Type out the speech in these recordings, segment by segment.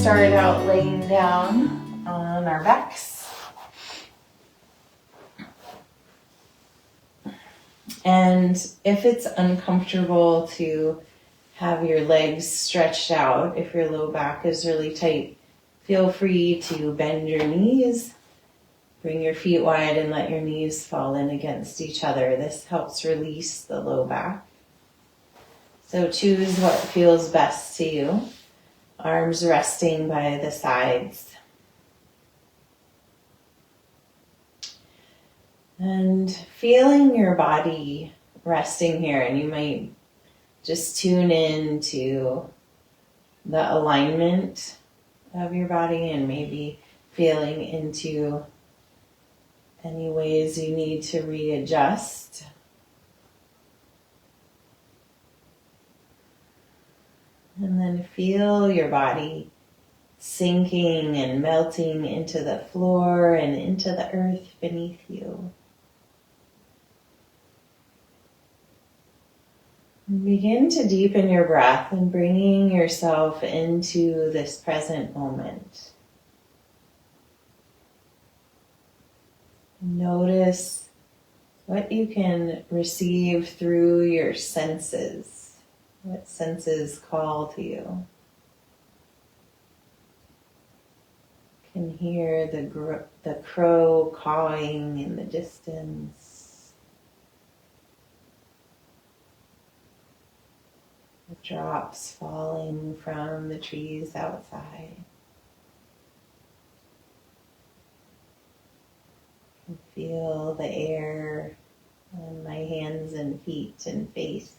start out laying down on our backs. And if it's uncomfortable to have your legs stretched out, if your low back is really tight, feel free to bend your knees. Bring your feet wide and let your knees fall in against each other. This helps release the low back. So choose what feels best to you. Arms resting by the sides. And feeling your body resting here, and you might just tune in to the alignment of your body and maybe feeling into any ways you need to readjust. And then feel your body sinking and melting into the floor and into the earth beneath you. And begin to deepen your breath and bringing yourself into this present moment. Notice what you can receive through your senses. What senses call to you? You can hear the crow cawing in the distance. The drops falling from the trees outside. You can feel the air on my hands and feet and face.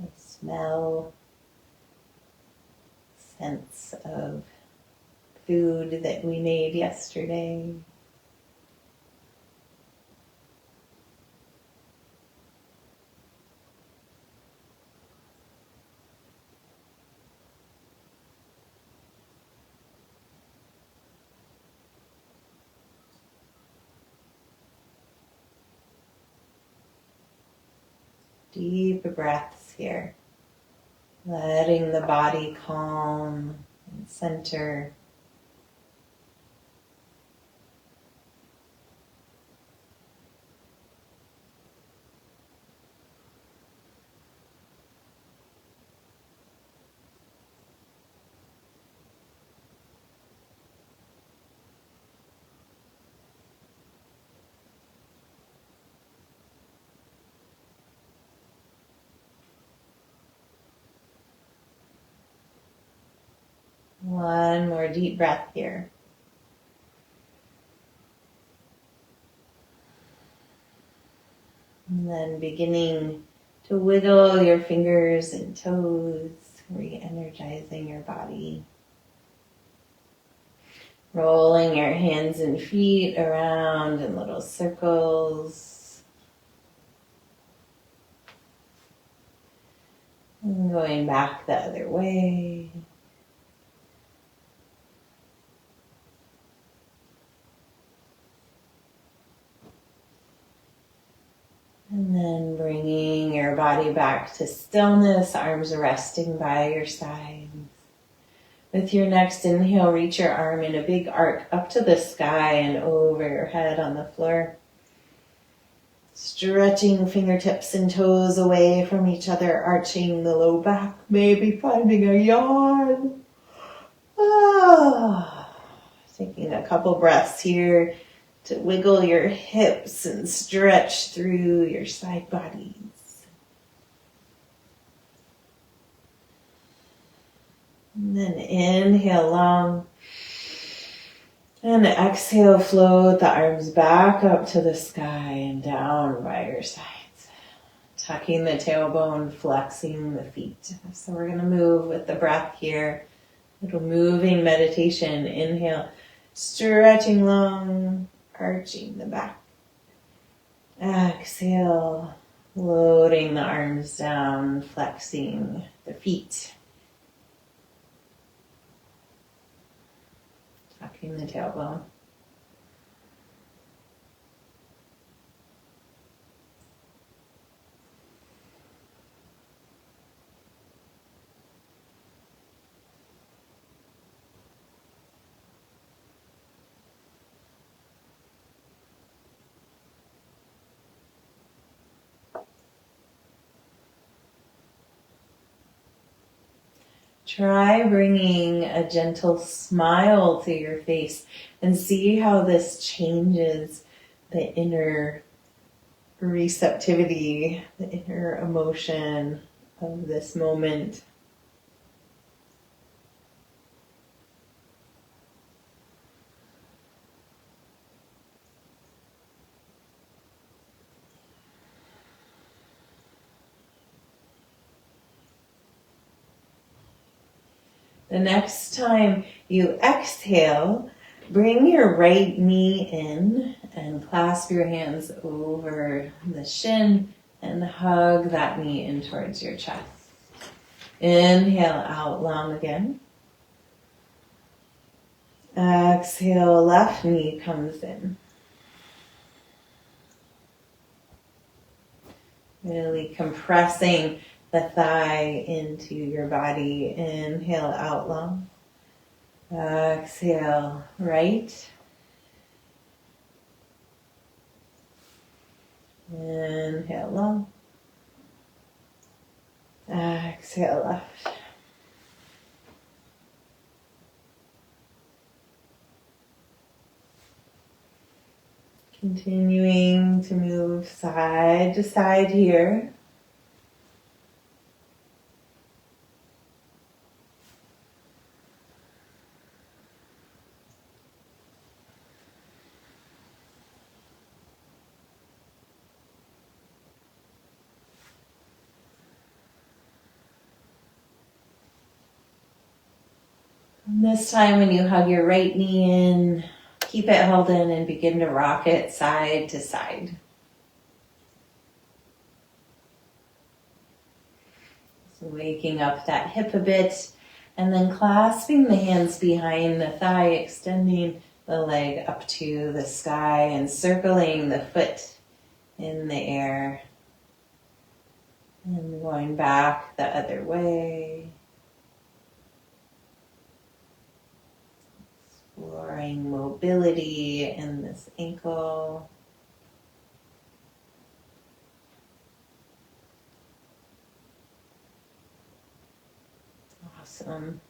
I smell scents of food that we made yesterday. Deep breaths here, letting the body calm and center. One more deep breath here. And then beginning to wiggle your fingers and toes, re-energizing your body. Rolling your hands and feet around in little circles. And going back the other way. And then bringing your body back to stillness, arms resting by your sides. With your next inhale, reach your arm in a big arc up to the sky and over your head on the floor. Stretching fingertips and toes away from each other, arching the low back, maybe finding a yawn. Taking a couple breaths here to wiggle your hips and stretch through your side bodies. And then inhale long. And exhale, float the arms back up to the sky and down by your sides. Tucking the tailbone, flexing the feet. So we're going to move with the breath here. Little moving meditation. Inhale, stretching long. Arching the back. Exhale, loading the arms down, flexing the feet. Tucking the tailbone. Try bringing a gentle smile to your face and see how this changes the inner receptivity, the inner emotion of this moment. The next time you exhale, bring your right knee in and clasp your hands over the shin and hug that knee in towards your chest. Inhale out long again. Exhale, left knee comes in. Really compressing the thigh into your body. Inhale out long. Exhale, right. Inhale long. Exhale left. Continuing to move side to side here. And this time when you hug your right knee in, keep it held in and begin to rock it side to side. So waking up that hip a bit and then clasping the hands behind the thigh, extending the leg up to the sky and circling the foot in the air. And going back the other way. Exploring mobility in this ankle. Awesome.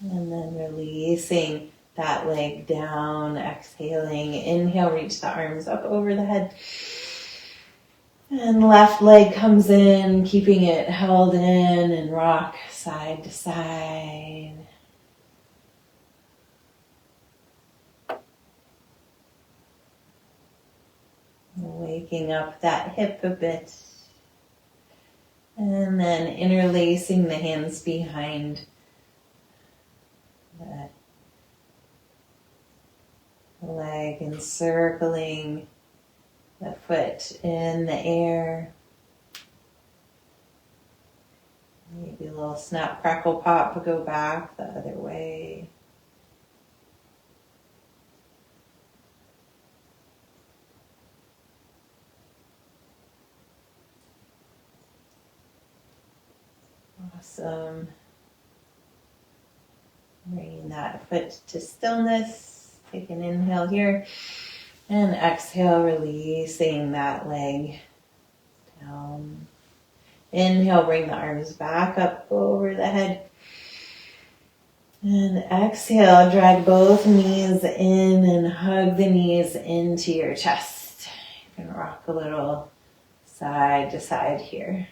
And then releasing that leg down, exhaling. Inhale, reach the arms up over the head. And left leg comes in, keeping it held in and rock side to side. Waking up that hip a bit. And then interlacing the hands behind the leg and circling the foot in the air. Maybe a little snap, crackle, pop, go back the other way. Awesome. Bringing that foot to stillness. Take an inhale here. And exhale, releasing that leg down. Inhale, bring the arms back up over the head. And exhale, drag both knees in and hug the knees into your chest. You can rock a little side to side here.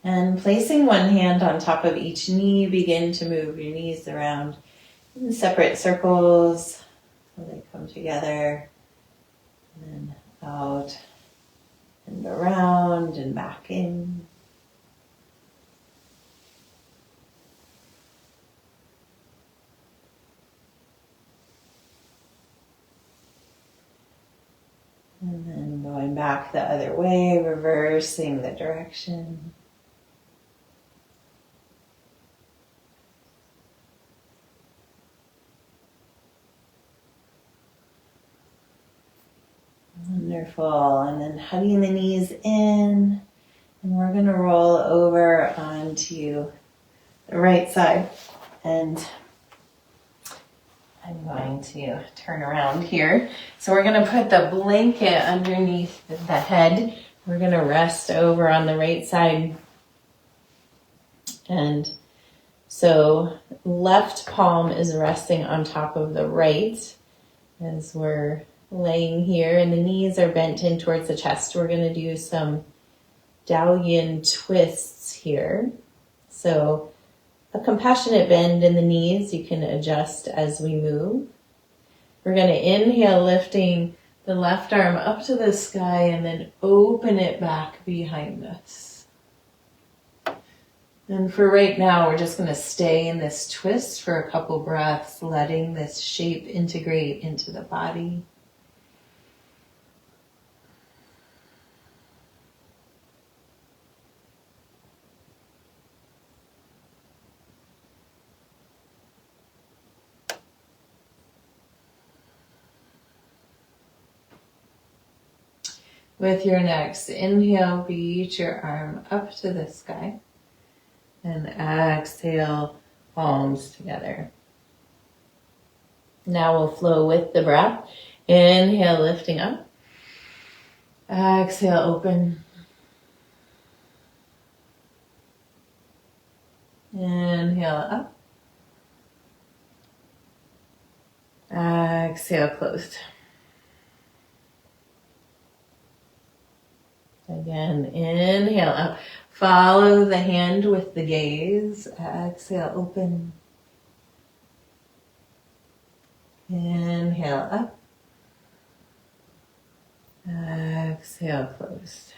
And placing one hand on top of each knee, begin to move your knees around in separate circles so they come together. And then out and around and back in. And then going back the other way, reversing the direction. Wonderful. And then hugging the knees in. And we're going to roll over onto the right side. And I'm going to turn around here. So we're going to put the blanket underneath the head. We're going to rest over on the right side. And so left palm is resting on top of the right as we're laying here, and the knees are bent in towards the chest. We're going to do some Dalian twists here. So a compassionate bend in the knees. You can adjust as we move. We're going to inhale, lifting the left arm up to the sky and then open it back behind us. And for right now, we're just going to stay in this twist for a couple breaths, letting this shape integrate into the body. With your next inhale, reach your arm up to the sky. And exhale, palms together. Now we'll flow with the breath. Inhale, lifting up. Exhale, open. Inhale, up. Exhale, closed. Again, inhale up. Follow the hand with the gaze. Exhale, open. Inhale up. Exhale, closed.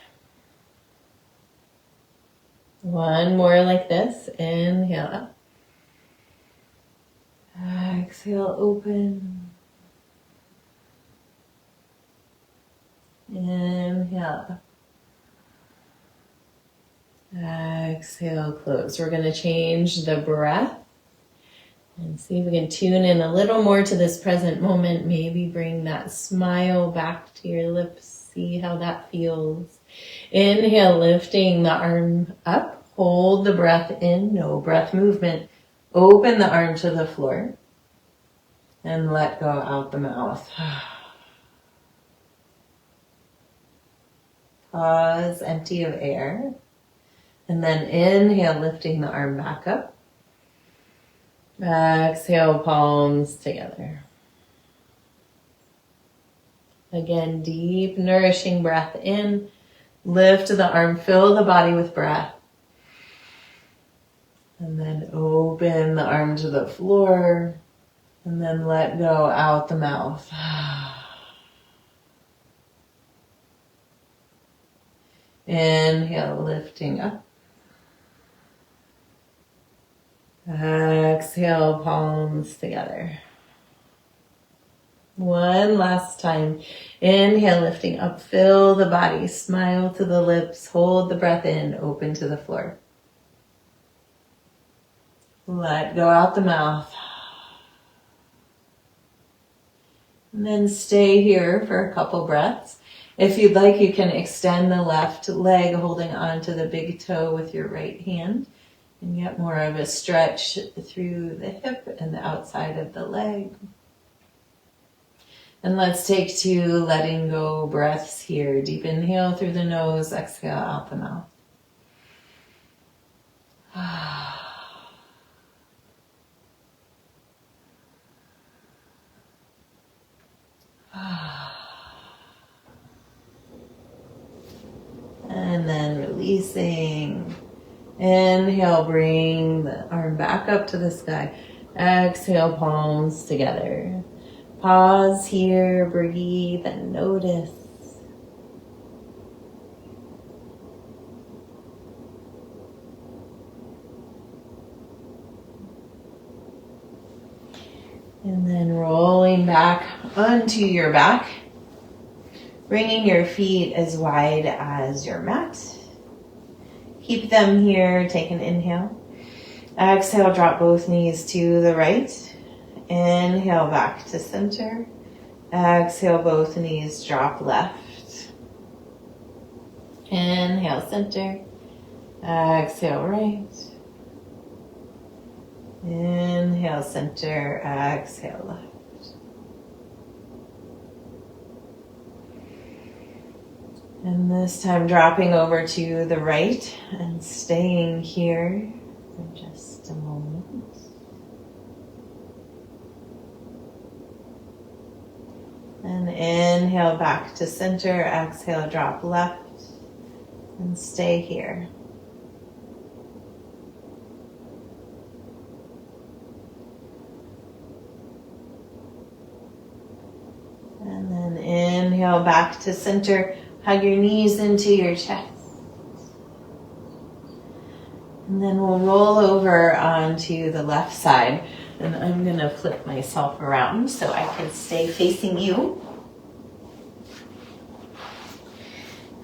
One more like this. Inhale up. Exhale, open. Inhale up. Exhale, close. We're going to change the breath and see if we can tune in a little more to this present moment. Maybe bring that smile back to your lips. See how that feels. Inhale, lifting the arm up. Hold the breath in. No breath movement. Open the arm to the floor and let go out the mouth. Pause, empty of air. And then inhale, lifting the arm back up. Exhale, palms together. Again, deep, nourishing breath in. Lift the arm, fill the body with breath. And then open the arm to the floor. And then let go out the mouth. Inhale, lifting up. Exhale, palms together. One last time. Inhale, lifting up, fill the body, smile to the lips, hold the breath in, open to the floor. Let go out the mouth. And then stay here for a couple breaths. If you'd like, you can extend the left leg, holding onto the big toe with your right hand. And get more of a stretch through the hip and the outside of the leg. And let's take 2 letting go breaths here. Deep inhale through the nose, exhale out the mouth. And then releasing. Inhale, bring the arm back up to the sky. Exhale, palms together. Pause here, breathe, and notice. And then rolling back onto your back, bringing your feet as wide as your mat. Keep them here. Take an inhale. Exhale, drop both knees to the right. Inhale, back to center. Exhale, both knees drop left. Inhale, center. Exhale, right. Inhale, center. Exhale, left. And this time dropping over to the right and staying here for just a moment. And inhale back to center, exhale, drop left, and stay here. And then inhale back to center, hug your knees into your chest. And then we'll roll over onto the left side. And I'm going to flip myself around so I can stay facing you.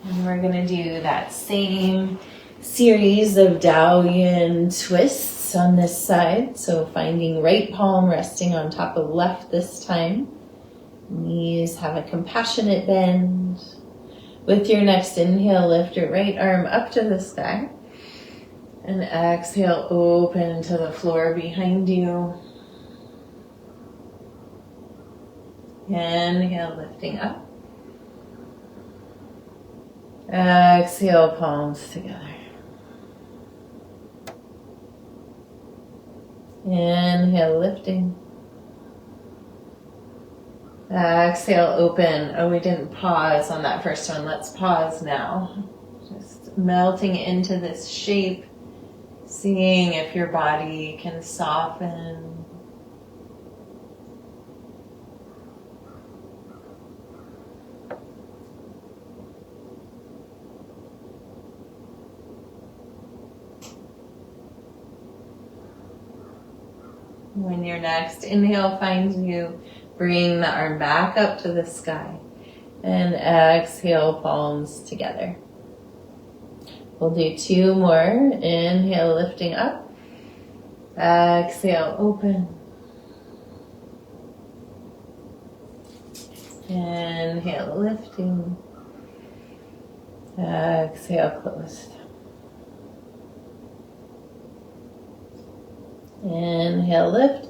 And we're going to do that same series of Taoyuan twists on this side. So finding right palm resting on top of left this time. Knees have a compassionate bend. With your next inhale, lift your right arm up to the sky. And exhale, open to the floor behind you. Inhale, lifting up. Exhale, palms together. Inhale, lifting. Exhale, open. Oh, we didn't pause on that first one. Let's pause now. Just melting into this shape. Seeing if your body can soften. When your next inhale finds you, bring the arm back up to the sky. And exhale, palms together. We'll do 2 more. Inhale, lifting up. Exhale, open. Inhale, lifting. Exhale, closed. Inhale, lift.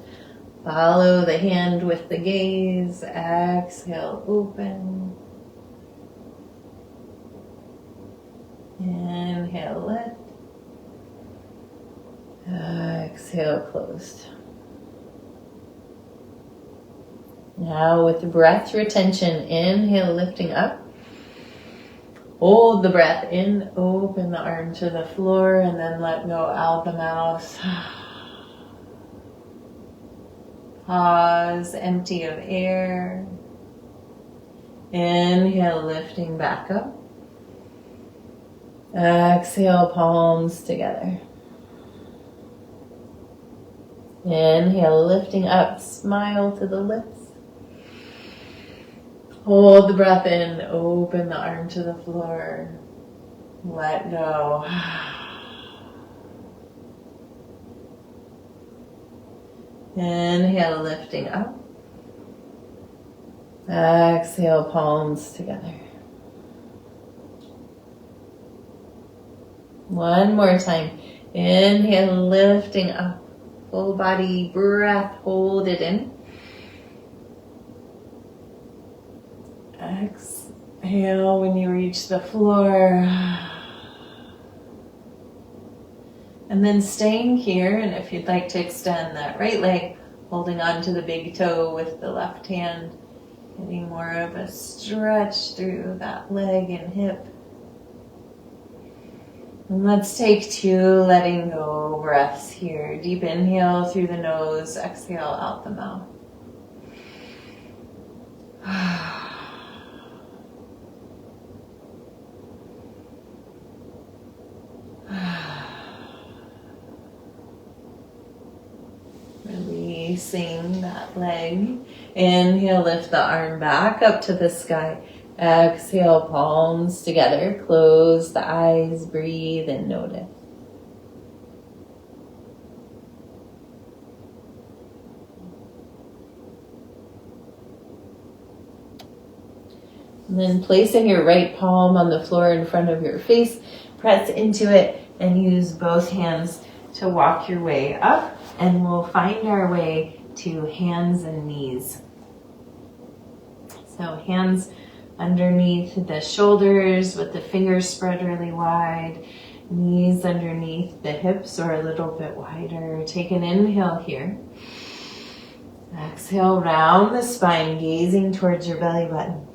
Follow the hand with the gaze. Exhale, open. Inhale, lift. Exhale, closed. Now with the breath retention, inhale, lifting up. Hold the breath in, open the arm to the floor, and then let go out the mouth. Pause, empty of air. Inhale, lifting back up. Exhale, palms together. Inhale, lifting up, smile to the lips. Hold the breath in, open the arm to the floor. Let go. Inhale, lifting up. Exhale, palms together. One more time. Inhale, lifting up. Full body breath, hold it in. Exhale when you reach the floor. And then staying here, and if you'd like to extend that right leg, holding on to the big toe with the left hand, getting more of a stretch through that leg and hip. And let's take 2 letting go breaths here. Deep inhale through the nose, exhale out the mouth. Releasing that leg. Inhale, lift the arm back up to the sky. Exhale, palms together. Close the eyes, breathe and notice. And then placing your right palm on the floor in front of your face, press into it and use both hands to walk your way up, and we'll find our way to hands and knees. So hands underneath the shoulders with the fingers spread really wide. Knees underneath the hips or a little bit wider. Take an inhale here. Exhale, round the spine, gazing towards your belly button.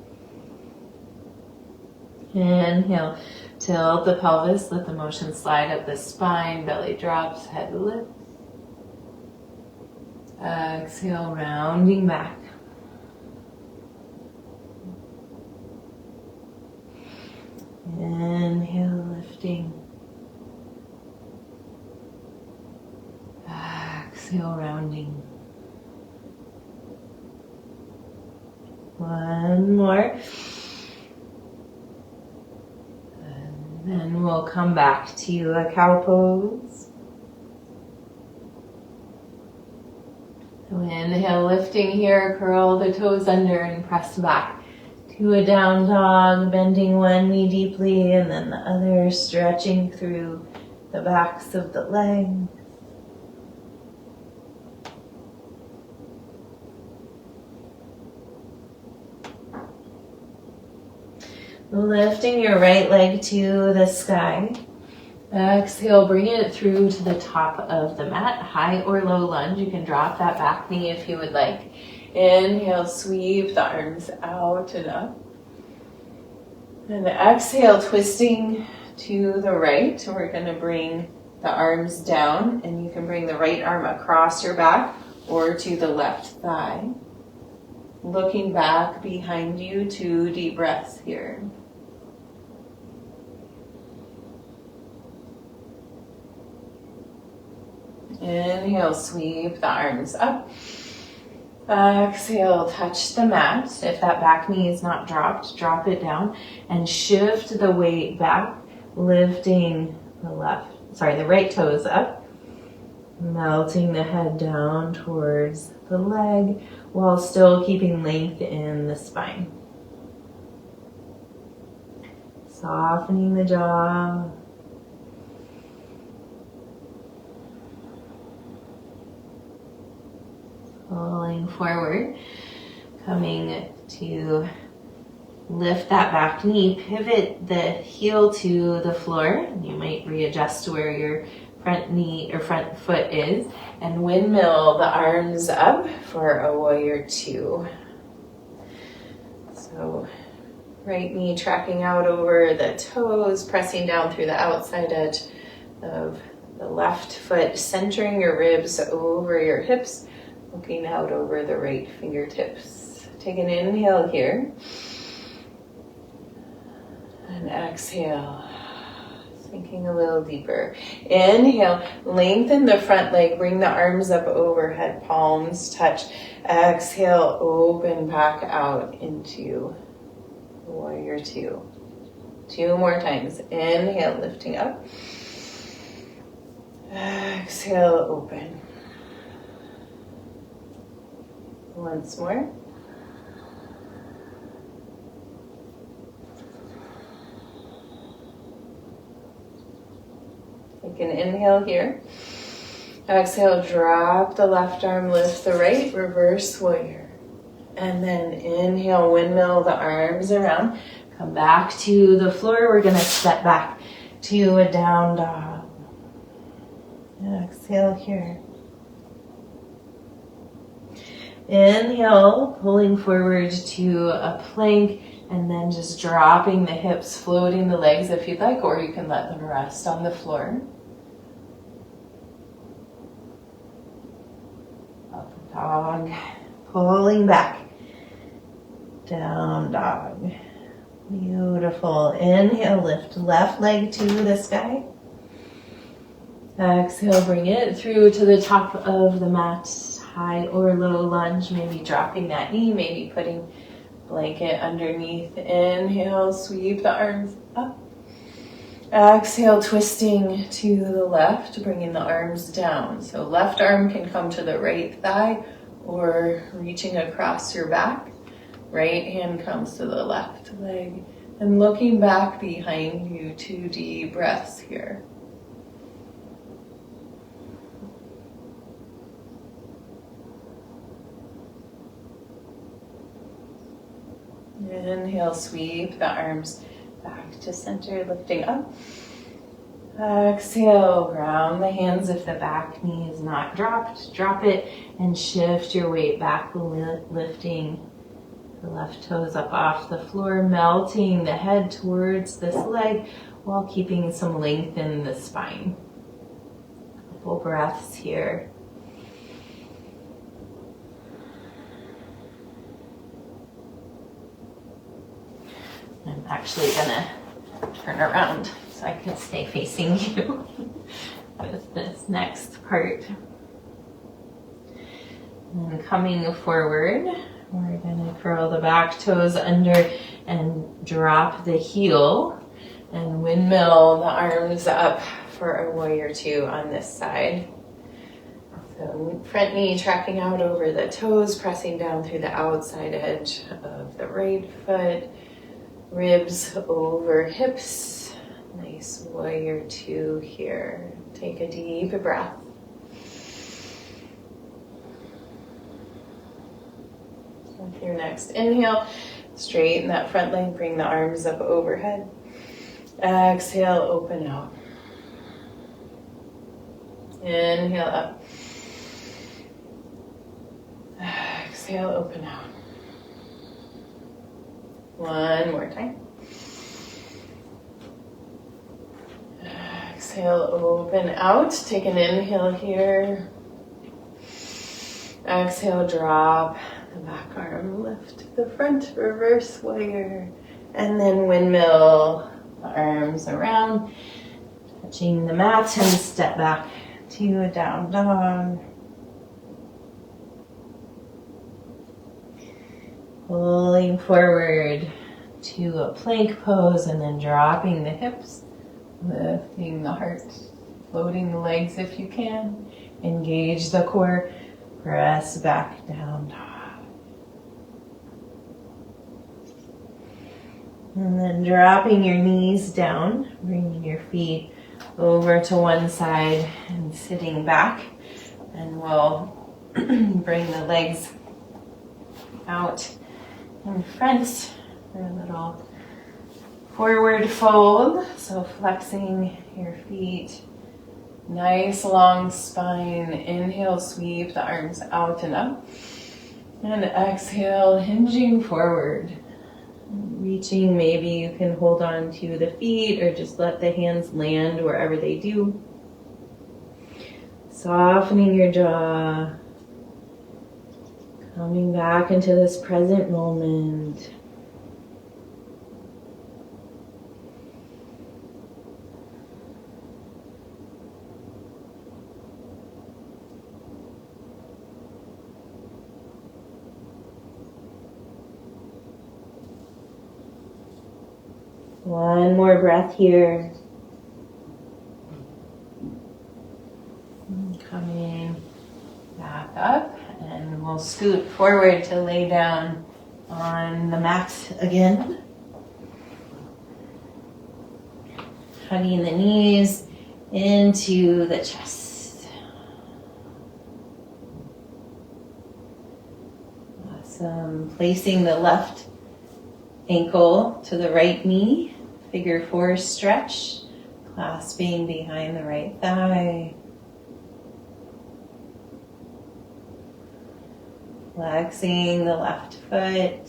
Inhale, tilt the pelvis, let the motion slide up the spine, belly drops, head lifts. Exhale, rounding back. Inhale, lifting. Exhale, rounding. One more. And then we'll come back to a cow pose. So inhale, lifting here, curl the toes under and press back to a down dog, bending one knee deeply and then the other, stretching through the backs of the legs. Lifting your right leg to the sky. Exhale, bring it through to the top of the mat, high or low lunge. You can drop that back knee if you would like. Inhale, sweep the arms out and up. And exhale, twisting to the right. We're going to bring the arms down, and you can bring the right arm across your back or to the left thigh. Looking back behind you, 2 deep breaths here. Inhale, sweep the arms up. Exhale, touch the mat. If that back knee is not dropped, drop it down and shift the weight back, lifting the right toes up, melting the head down towards the leg while still keeping length in the spine. Softening the jaw. Falling forward, coming to lift that back knee, pivot the heel to the floor. You might readjust to where your front knee or front foot is, and windmill the arms up for a warrior 2. So right knee tracking out over the toes, pressing down through the outside edge of the left foot, centering your ribs over your hips, looking out over the right fingertips. Take an inhale here. And exhale, sinking a little deeper. Inhale, lengthen the front leg, bring the arms up overhead, palms touch. Exhale, open back out into warrior 2. 2 more times. Inhale, lifting up. Exhale, open. Once more. Take an inhale here. Exhale, drop the left arm, lift the right, reverse warrior. And then inhale, windmill the arms around. Come back to the floor. We're going to step back to a down dog. Exhale here. Inhale, pulling forward to a plank, and then just dropping the hips, floating the legs if you'd like, or you can let them rest on the floor. Up dog, pulling back, down dog. Beautiful. Inhale, lift left leg to the sky. Exhale, bring it through to the top of the mat. High or low lunge, maybe dropping that knee, maybe putting blanket underneath. Inhale, sweep the arms up. Exhale, twisting to the left, bringing the arms down. So left arm can come to the right thigh or reaching across your back. Right hand comes to the left leg. And looking back behind you, 2 deep breaths here. Inhale, sweep the arms back to center, lifting up. Exhale, ground the hands if the back knee is not dropped. Drop it and shift your weight back, lifting the left toes up off the floor, melting the head towards this leg while keeping some length in the spine. Couple breaths here. I'm actually gonna turn around so I can stay facing you with this next part. And coming forward, we're gonna curl the back toes under and drop the heel and windmill the arms up for a warrior two on this side. So front knee tracking out over the toes, pressing down through the outside edge of the right foot. Ribs over hips. Nice warrior two here. Take a deep breath. With your next inhale, straighten that front leg, bring the arms up overhead. Exhale, open out. Inhale up. Exhale, open out. One more time. Exhale, open out. Take an inhale here. Exhale, drop the back arm, lift the front, reverse warrior, and then windmill the arms around, touching the mat and step back to a down dog. Pulling forward to a plank pose and then dropping the hips, lifting the heart, floating the legs if you can. Engage the core, press back down dog. And then dropping your knees down, bringing your feet over to one side and sitting back. And we'll bring the legs out in front for a little forward fold. So flexing your feet, nice long spine. Inhale, sweep the arms out and up. And exhale, hinging forward. Reaching, maybe you can hold on to the feet or just let the hands land wherever they do. Softening your jaw. Coming back into this present moment. One more breath here. Coming back up, and we'll scoot forward to lay down on the mat again. Hugging the knees into the chest. Awesome. Placing the left ankle to the right knee. Figure four stretch, clasping behind the right thigh. Flexing the left foot.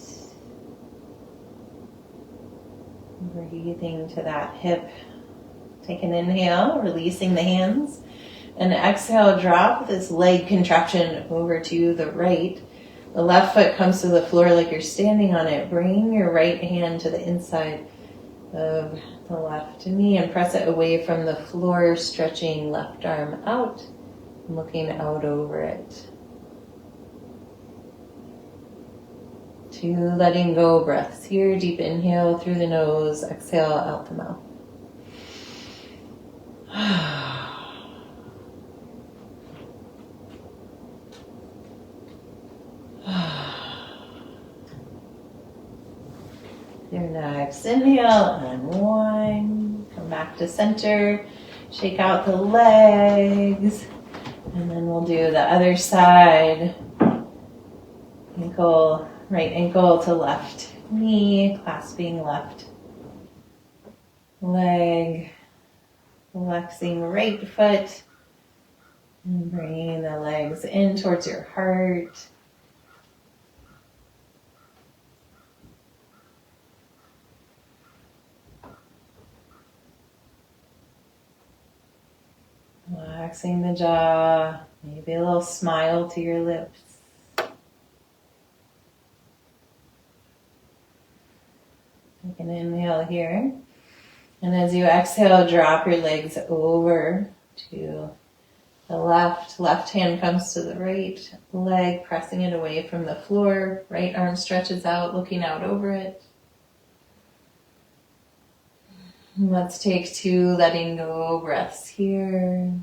Breathing to that hip. Take an inhale, releasing the hands. And exhale, drop this leg contraction over to the right. The left foot comes to the floor like you're standing on it. Bring your right hand to the inside of the left knee and press it away from the floor, stretching left arm out, looking out over it. Two letting go breaths here. Deep inhale through the nose, exhale out the mouth. Your next inhale, unwind, come back to center, shake out the legs, and then we'll do the other side. Ankle, right ankle to left knee, clasping left leg, flexing right foot, and bringing the legs in towards your heart. Relaxing the jaw, maybe a little smile to your lips. Take an inhale here. And as you exhale, drop your legs over to the left. Left hand comes to the right leg, pressing it away from the floor. Right arm stretches out, looking out over it. Let's take 2 letting go breaths here.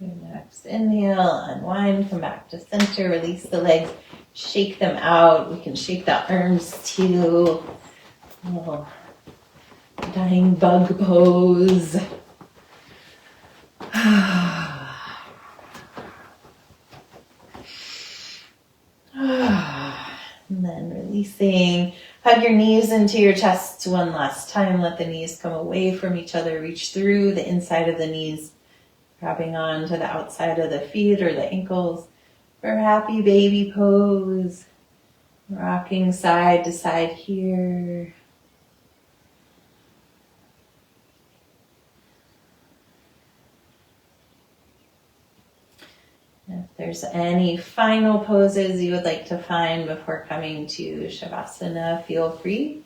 Your next inhale, unwind, come back to center, release the legs, shake them out. We can shake the arms too. Oh, dying bug pose. And then releasing. Hug your knees into your chest one last time. Let the knees come away from each other. Reach through the inside of the knees, grabbing on to the outside of the feet or the ankles for happy baby pose. Rocking side to side here. If there's any final poses you would like to find before coming to Shavasana, feel free.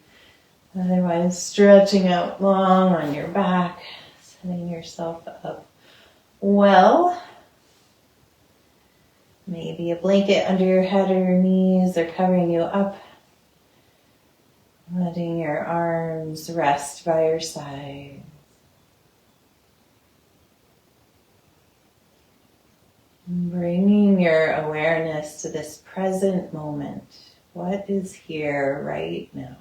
Otherwise, stretching out long on your back, setting yourself up well. Maybe a blanket under your head or your knees or covering you up. Letting your arms rest by your side. Bringing your awareness to this present moment. What is here right now?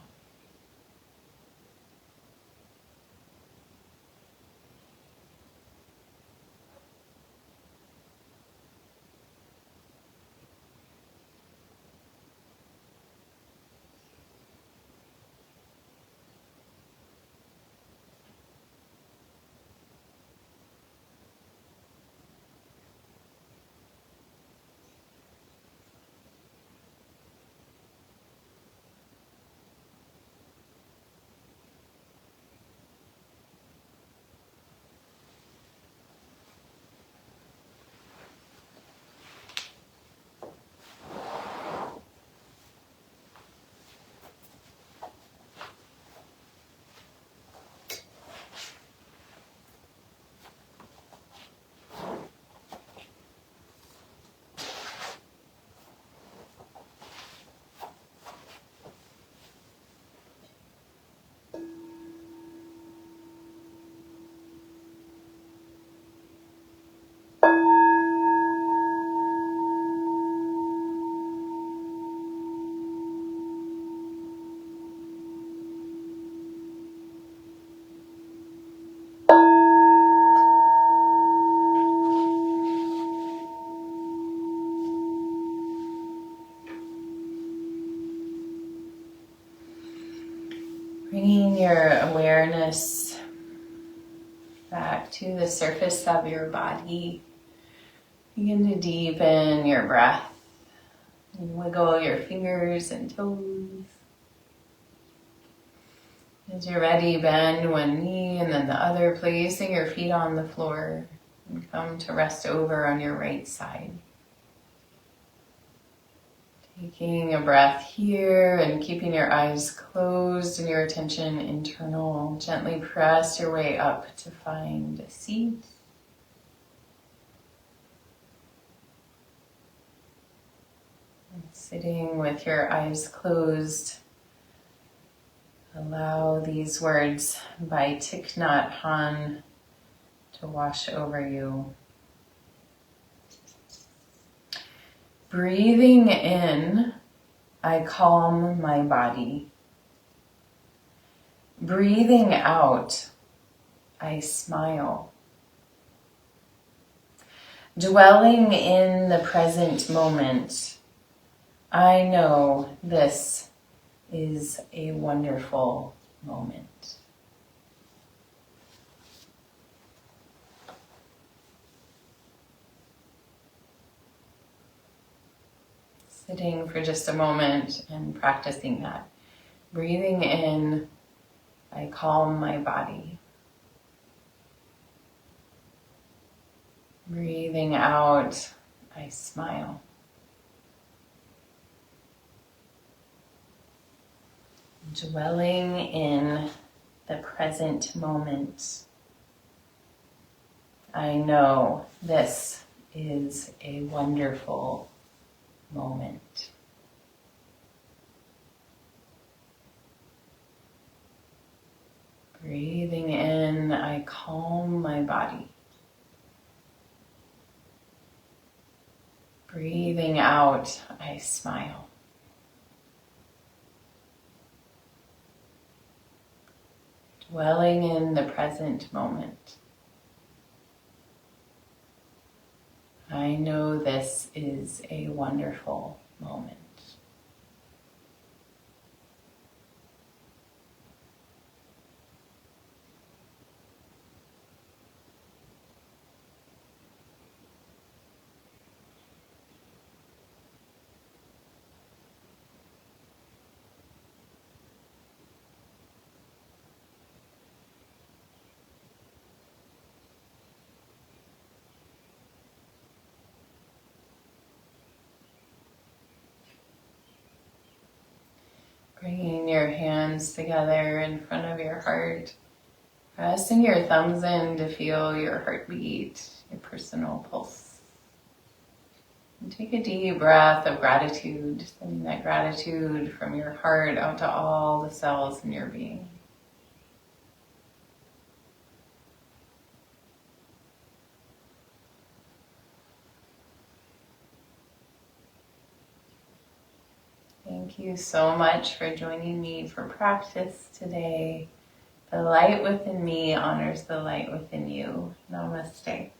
Bringing your awareness back to the surface of your body. Begin to deepen your breath. And wiggle your fingers and toes. As you're ready, bend one knee and then the other, placing your feet on the floor. And come to rest over on your right side. Taking a breath here and keeping your eyes closed and your attention internal. Gently press your way up to find a seat. And sitting with your eyes closed, allow these words by Thich Nhat Hanh to wash over you. Breathing in, I calm my body. Breathing out, I smile. Dwelling in the present moment, I know this is a wonderful moment. Sitting for just a moment and practicing that. Breathing in, I calm my body. Breathing out, I smile. Dwelling in the present moment, I know this is a wonderful moment. Breathing in, I calm my body. Breathing out, I smile. Dwelling in the present moment, I know this is a wonderful moment. Bringing your hands together in front of your heart. Pressing your thumbs in to feel your heartbeat, your personal pulse. And take a deep breath of gratitude, sending that gratitude from your heart out to all the cells in your being. Thank you so much for joining me for practice today. The light within me honors the light within you. Namaste.